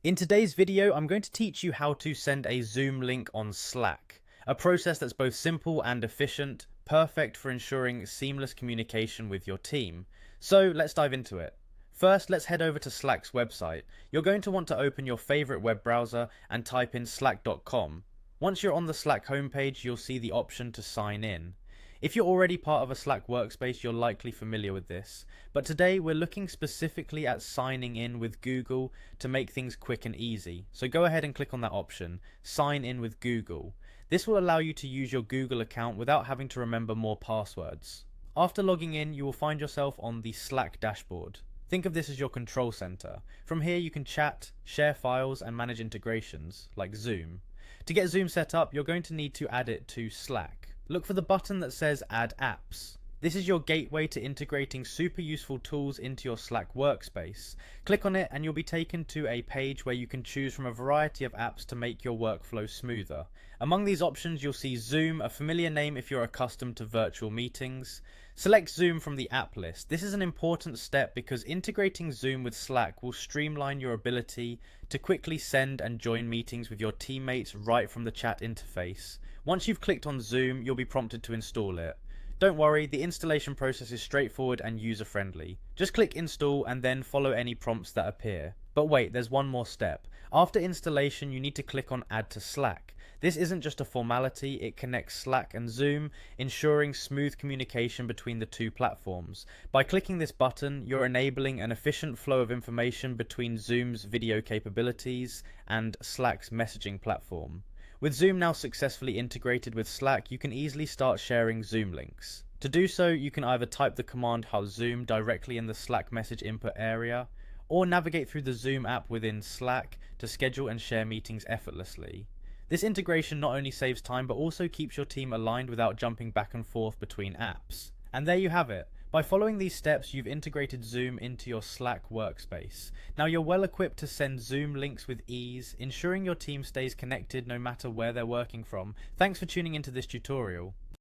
In today's video, I'm going to teach you how to send a Zoom link on Slack, a process that's both simple and efficient, perfect for ensuring seamless communication with your team. So let's dive into it. First, let's head over to Slack's website. You're going to want to open your favorite web browser and type in slack.com. Once you're on the Slack homepage, you'll see the option to sign in. If you're already part of a Slack workspace, you're likely familiar with this, but today we're looking specifically at signing in with Google to make things quick and easy. So go ahead and click on that option, Sign in with Google. This will allow you to use your Google account without having to remember more passwords. After logging in, you will find yourself on the Slack dashboard. Think of this as your control center. From here you can chat, share files, and manage integrations, like Zoom. To get Zoom set up, you're going to need to add it to Slack. Look for the button that says Add Apps. This is your gateway to integrating super useful tools into your Slack workspace. Click on it and you'll be taken to a page where you can choose from a variety of apps to make your workflow smoother. Among these options you'll see Zoom, a familiar name if you're accustomed to virtual meetings. Select Zoom from the app list. This is an important step because integrating Zoom with Slack will streamline your ability to quickly send and join meetings with your teammates right from the chat interface. Once you've clicked on Zoom, you'll be prompted to install it. Don't worry, the installation process is straightforward and user-friendly. Just click install and then follow any prompts that appear. But wait, there's one more step. After installation, you need to click on Add to Slack. This isn't just a formality, it connects Slack and Zoom, ensuring smooth communication between the two platforms. By clicking this button, you're enabling an efficient flow of information between Zoom's video capabilities and Slack's messaging platform. With Zoom now successfully integrated with Slack, you can easily start sharing Zoom links. To do so, you can either type the command /Zoom directly in the Slack message input area, or navigate through the Zoom app within Slack to schedule and share meetings effortlessly. This integration not only saves time but also keeps your team aligned without jumping back and forth between apps. And there you have it. By following these steps, you've integrated Zoom into your Slack workspace. Now you're well equipped to send Zoom links with ease, ensuring your team stays connected no matter where they're working from. Thanks for tuning into this tutorial.